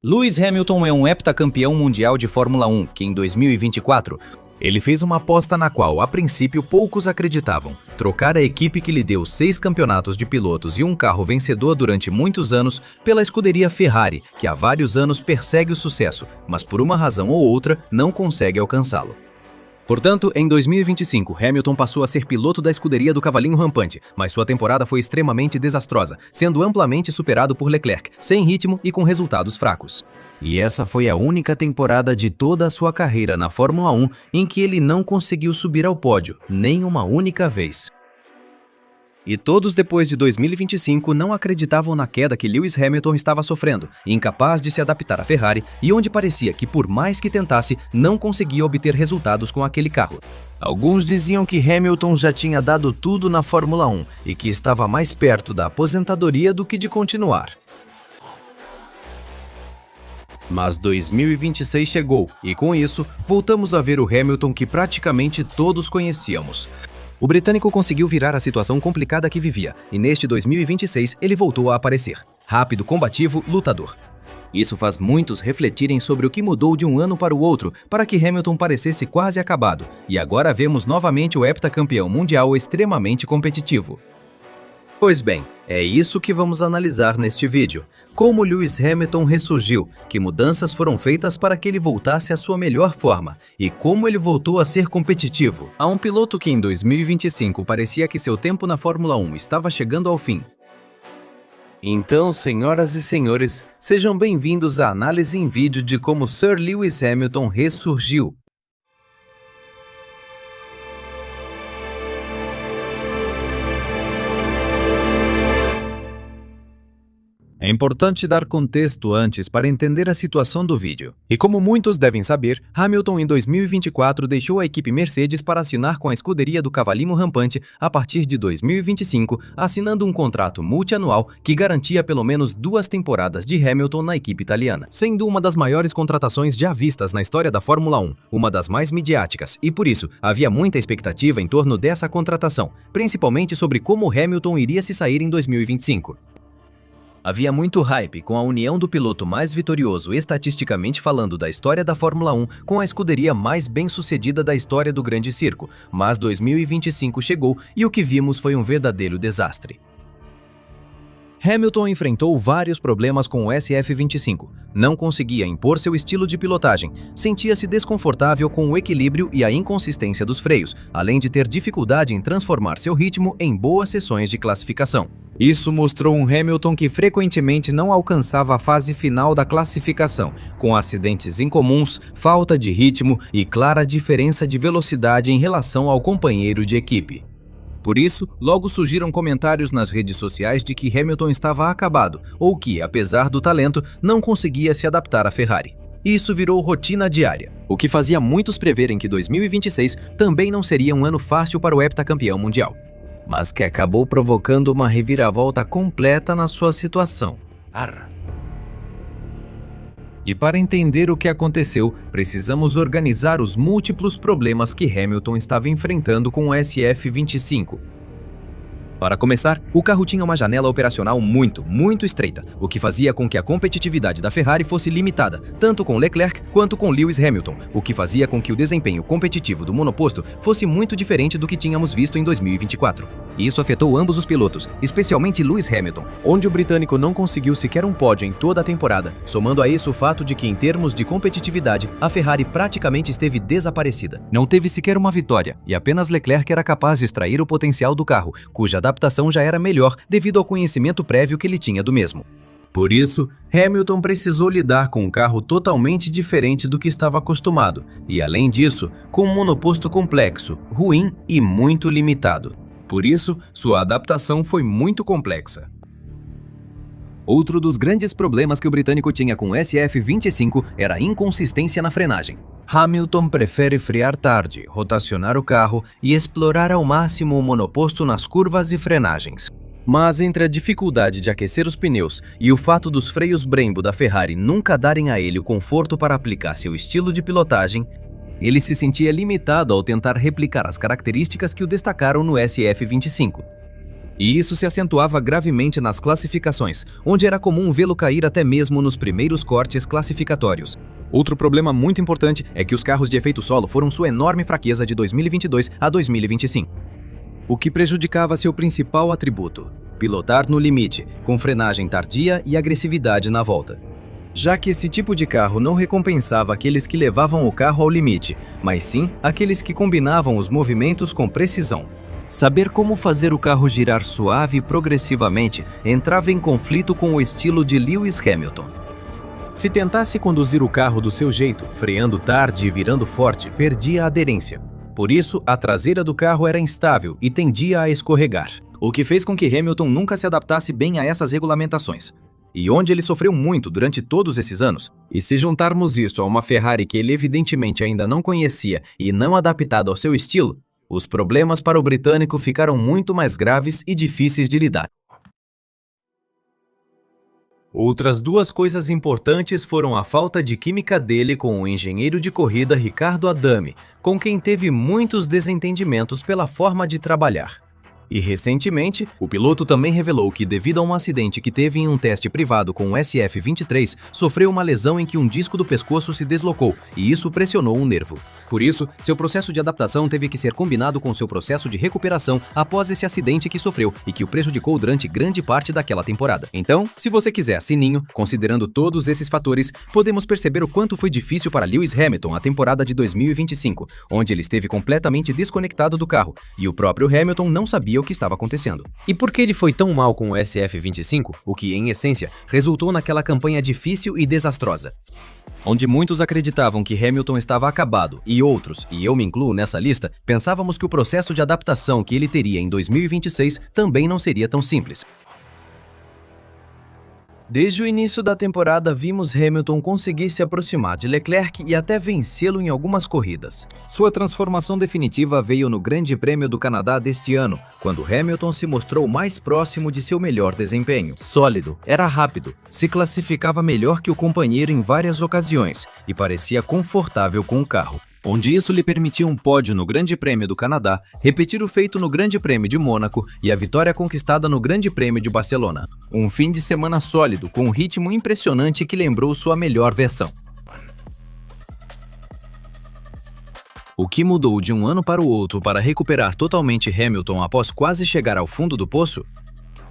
Lewis Hamilton é um heptacampeão mundial de Fórmula 1 que, em 2024, ele fez uma aposta na qual, a princípio, poucos acreditavam. Trocar a equipe que lhe deu 6 campeonatos de pilotos e um carro vencedor durante muitos anos pela escuderia Ferrari, que há vários anos persegue o sucesso, mas por uma razão ou outra não consegue alcançá-lo. Portanto, em 2025, Hamilton passou a ser piloto da escuderia do cavalinho rampante, mas sua temporada foi extremamente desastrosa, sendo amplamente superado por Leclerc, sem ritmo e com resultados fracos. E essa foi a única temporada de toda a sua carreira na Fórmula 1 em que ele não conseguiu subir ao pódio, nem uma única vez. E todos depois de 2025 não acreditavam na queda que Lewis Hamilton estava sofrendo, incapaz de se adaptar à Ferrari e onde parecia que por mais que tentasse, não conseguia obter resultados com aquele carro. Alguns diziam que Hamilton já tinha dado tudo na Fórmula 1 e que estava mais perto da aposentadoria do que de continuar. Mas 2026 chegou e com isso voltamos a ver o Hamilton que praticamente todos conhecíamos. O britânico conseguiu virar a situação complicada que vivia, e neste 2026 ele voltou a aparecer. Rápido, combativo, lutador. Isso faz muitos refletirem sobre o que mudou de um ano para o outro para que Hamilton parecesse quase acabado, e agora vemos novamente o heptacampeão mundial extremamente competitivo. Pois bem, é isso que vamos analisar neste vídeo. Como Lewis Hamilton ressurgiu, que mudanças foram feitas para que ele voltasse à sua melhor forma, e como ele voltou a ser competitivo. Há um piloto que em 2025 parecia que seu tempo na Fórmula 1 estava chegando ao fim. Então, senhoras e senhores, sejam bem-vindos à análise em vídeo de como Sir Lewis Hamilton ressurgiu. É importante dar contexto antes para entender a situação do vídeo. E como muitos devem saber, Hamilton em 2024 deixou a equipe Mercedes para assinar com a escuderia do cavalinho rampante a partir de 2025, assinando um contrato multianual que garantia pelo menos 2 temporadas de Hamilton na equipe italiana, sendo uma das maiores contratações já vistas na história da Fórmula 1, uma das mais midiáticas, e por isso havia muita expectativa em torno dessa contratação, principalmente sobre como Hamilton iria se sair em 2025. Havia muito hype com a união do piloto mais vitorioso estatisticamente falando da história da Fórmula 1 com a escuderia mais bem-sucedida da história do Grande Circo, mas 2025 chegou e o que vimos foi um verdadeiro desastre. Hamilton enfrentou vários problemas com o SF25. Não conseguia impor seu estilo de pilotagem, sentia-se desconfortável com o equilíbrio e a inconsistência dos freios, além de ter dificuldade em transformar seu ritmo em boas sessões de classificação. Isso mostrou um Hamilton que frequentemente não alcançava a fase final da classificação, com acidentes incomuns, falta de ritmo e clara diferença de velocidade em relação ao companheiro de equipe. Por isso, logo surgiram comentários nas redes sociais de que Hamilton estava acabado ou que, apesar do talento, não conseguia se adaptar à Ferrari. Isso virou rotina diária, o que fazia muitos preverem que 2026 também não seria um ano fácil para o heptacampeão mundial, mas que acabou provocando uma reviravolta completa na sua situação. E para entender o que aconteceu, precisamos organizar os múltiplos problemas que Hamilton estava enfrentando com o SF25. Para começar, o carro tinha uma janela operacional muito estreita, o que fazia com que a competitividade da Ferrari fosse limitada, tanto com Leclerc quanto com Lewis Hamilton, o que fazia com que o desempenho competitivo do monoposto fosse muito diferente do que tínhamos visto em 2024. E isso afetou ambos os pilotos, especialmente Lewis Hamilton, onde o britânico não conseguiu sequer um pódio em toda a temporada, somando a isso o fato de que, em termos de competitividade, a Ferrari praticamente esteve desaparecida. Não teve sequer uma vitória, e apenas Leclerc era capaz de extrair o potencial do carro, cuja adaptação já era melhor devido ao conhecimento prévio que ele tinha do mesmo. Por isso, Hamilton precisou lidar com um carro totalmente diferente do que estava acostumado, e além disso, com um monoposto complexo, ruim e muito limitado. Por isso, sua adaptação foi muito complexa. Outro dos grandes problemas que o britânico tinha com o SF25 era a inconsistência na frenagem. Hamilton prefere frear tarde, rotacionar o carro e explorar ao máximo o monoposto nas curvas e frenagens. Mas entre a dificuldade de aquecer os pneus e o fato dos freios Brembo da Ferrari nunca darem a ele o conforto para aplicar seu estilo de pilotagem, ele se sentia limitado ao tentar replicar as características que o destacaram no SF25. E isso se acentuava gravemente nas classificações, onde era comum vê-lo cair até mesmo nos primeiros cortes classificatórios. Outro problema muito importante é que os carros de efeito solo foram sua enorme fraqueza de 2022 a 2025, o que prejudicava seu principal atributo: pilotar no limite, com frenagem tardia e agressividade na volta. Já que esse tipo de carro não recompensava aqueles que levavam o carro ao limite, mas sim aqueles que combinavam os movimentos com precisão. Saber como fazer o carro girar suave e progressivamente entrava em conflito com o estilo de Lewis Hamilton. Se tentasse conduzir o carro do seu jeito, freando tarde e virando forte, perdia a aderência. Por isso, a traseira do carro era instável e tendia a escorregar, o que fez com que Hamilton nunca se adaptasse bem a essas regulamentações. E onde ele sofreu muito durante todos esses anos, e se juntarmos isso a uma Ferrari que ele evidentemente ainda não conhecia e não adaptada ao seu estilo, os problemas para o britânico ficaram muito mais graves e difíceis de lidar. Outras duas coisas importantes foram a falta de química dele com o engenheiro de corrida Ricardo Adame, com quem teve muitos desentendimentos pela forma de trabalhar. E recentemente, o piloto também revelou que, devido a um acidente que teve em um teste privado com o SF-23, sofreu uma lesão em que um disco do pescoço se deslocou, e isso pressionou um nervo. Por isso, seu processo de adaptação teve que ser combinado com seu processo de recuperação após esse acidente que sofreu e que o prejudicou durante grande parte daquela temporada. Então, se você quiser sininho, considerando todos esses fatores, podemos perceber o quanto foi difícil para Lewis Hamilton a temporada de 2025, onde ele esteve completamente desconectado do carro, e o próprio Hamilton não sabia o que estava acontecendo. E por que ele foi tão mal com o SF-25, o que, em essência, resultou naquela campanha difícil e desastrosa? Onde muitos acreditavam que Hamilton estava acabado e outros, e eu me incluo nessa lista, pensávamos que o processo de adaptação que ele teria em 2026 também não seria tão simples. Desde o início da temporada, vimos Hamilton conseguir se aproximar de Leclerc e até vencê-lo em algumas corridas. Sua transformação definitiva veio no Grande Prêmio do Canadá deste ano, quando Hamilton se mostrou mais próximo de seu melhor desempenho. Sólido, era rápido, se classificava melhor que o companheiro em várias ocasiões e parecia confortável com o carro, onde isso lhe permitia um pódio no Grande Prêmio do Canadá, repetir o feito no Grande Prêmio de Mônaco e a vitória conquistada no Grande Prêmio de Barcelona. Um fim de semana sólido, com um ritmo impressionante que lembrou sua melhor versão. O que mudou de um ano para o outro para recuperar totalmente Hamilton após quase chegar ao fundo do poço?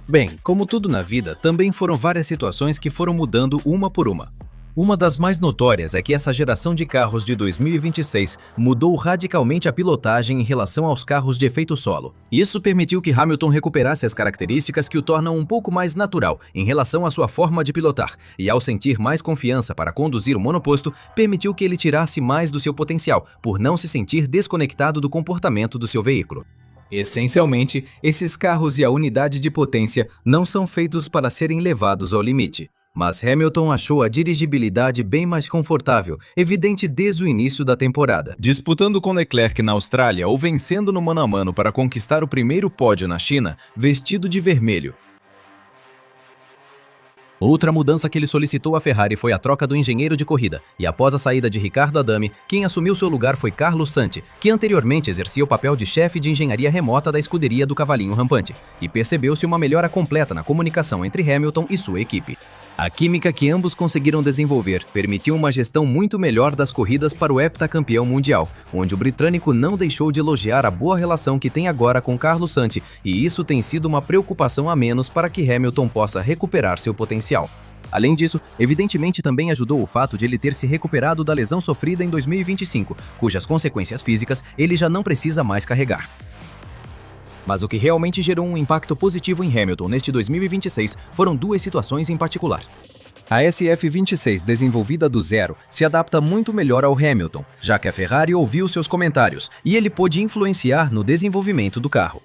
Bem, como tudo na vida, também foram várias situações que foram mudando uma por uma. Uma das mais notórias é que essa geração de carros de 2026 mudou radicalmente a pilotagem em relação aos carros de efeito solo. Isso permitiu que Hamilton recuperasse as características que o tornam um pouco mais natural em relação à sua forma de pilotar, e ao sentir mais confiança para conduzir o monoposto, permitiu que ele tirasse mais do seu potencial, por não se sentir desconectado do comportamento do seu veículo. Essencialmente, esses carros e a unidade de potência não são feitos para serem levados ao limite. Mas Hamilton achou a dirigibilidade bem mais confortável, evidente desde o início da temporada. Disputando com Leclerc na Austrália ou vencendo no mano a mano para conquistar o primeiro pódio na China, vestido de vermelho. Outra mudança que ele solicitou à Ferrari foi a troca do engenheiro de corrida, e após a saída de Ricardo Adame, quem assumiu seu lugar foi Carlos Santi, que anteriormente exercia o papel de chefe de engenharia remota da escuderia do Cavalinho Rampante, e percebeu-se uma melhora completa na comunicação entre Hamilton e sua equipe. A química que ambos conseguiram desenvolver permitiu uma gestão muito melhor das corridas para o heptacampeão mundial, onde o britânico não deixou de elogiar a boa relação que tem agora com Carlos Santi, e isso tem sido uma preocupação a menos para que Hamilton possa recuperar seu potencial. Além disso, evidentemente também ajudou o fato de ele ter se recuperado da lesão sofrida em 2025, cujas consequências físicas ele já não precisa mais carregar. Mas o que realmente gerou um impacto positivo em Hamilton neste 2026 foram duas situações em particular. A SF-26, desenvolvida do zero, se adapta muito melhor ao Hamilton, já que a Ferrari ouviu seus comentários e ele pôde influenciar no desenvolvimento do carro.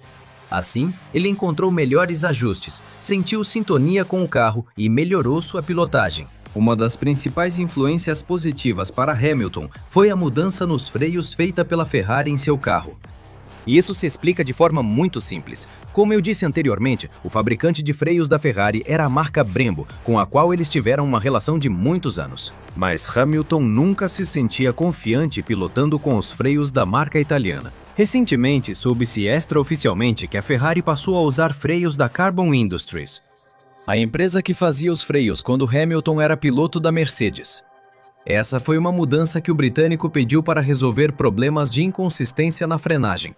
Assim, ele encontrou melhores ajustes, sentiu sintonia com o carro e melhorou sua pilotagem. Uma das principais influências positivas para Hamilton foi a mudança nos freios feita pela Ferrari em seu carro. E isso se explica de forma muito simples. Como eu disse anteriormente, o fabricante de freios da Ferrari era a marca Brembo, com a qual eles tiveram uma relação de muitos anos. Mas Hamilton nunca se sentia confiante pilotando com os freios da marca italiana. Recentemente, soube-se extraoficialmente que a Ferrari passou a usar freios da Carbon Industries, a empresa que fazia os freios quando Hamilton era piloto da Mercedes. Essa foi uma mudança que o britânico pediu para resolver problemas de inconsistência na frenagem.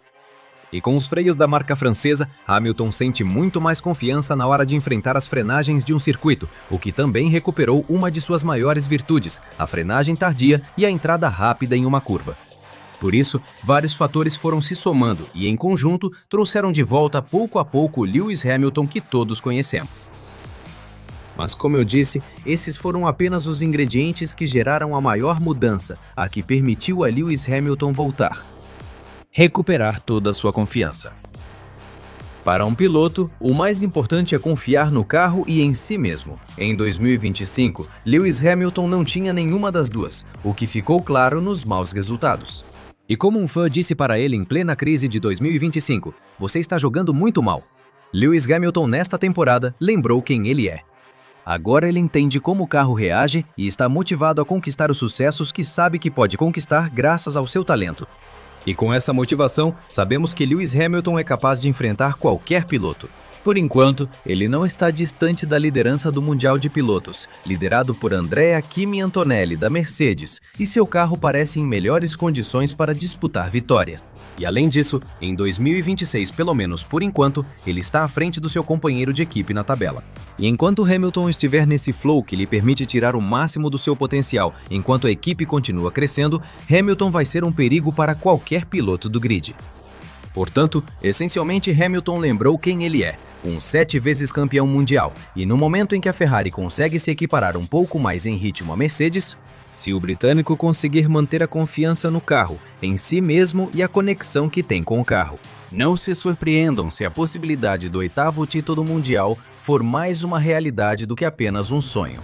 E com os freios da marca francesa, Hamilton sente muito mais confiança na hora de enfrentar as frenagens de um circuito, o que também recuperou uma de suas maiores virtudes, a frenagem tardia e a entrada rápida em uma curva. Por isso, vários fatores foram se somando e, em conjunto, trouxeram de volta pouco a pouco o Lewis Hamilton que todos conhecemos. Mas, como eu disse, esses foram apenas os ingredientes que geraram a maior mudança, a que permitiu a Lewis Hamilton voltar. Recuperar toda a sua confiança. Para um piloto, o mais importante é confiar no carro e em si mesmo. Em 2025, Lewis Hamilton não tinha nenhuma das duas, o que ficou claro nos maus resultados. E como um fã disse para ele em plena crise de 2025, você está jogando muito mal. Lewis Hamilton nesta temporada lembrou quem ele é. Agora ele entende como o carro reage e está motivado a conquistar os sucessos que sabe que pode conquistar graças ao seu talento. E com essa motivação, sabemos que Lewis Hamilton é capaz de enfrentar qualquer piloto. Por enquanto, ele não está distante da liderança do Mundial de Pilotos, liderado por Andrea Kimi Antonelli, da Mercedes, e seu carro parece em melhores condições para disputar vitórias. E além disso, em 2026, pelo menos por enquanto, ele está à frente do seu companheiro de equipe na tabela. E enquanto Hamilton estiver nesse flow que lhe permite tirar o máximo do seu potencial enquanto a equipe continua crescendo, Hamilton vai ser um perigo para qualquer piloto do grid. Portanto, essencialmente Hamilton lembrou quem ele é, um 7 vezes campeão mundial, e no momento em que a Ferrari consegue se equiparar um pouco mais em ritmo à Mercedes, se o britânico conseguir manter a confiança no carro, em si mesmo e a conexão que tem com o carro. Não se surpreendam se a possibilidade do 8º título mundial for mais uma realidade do que apenas um sonho.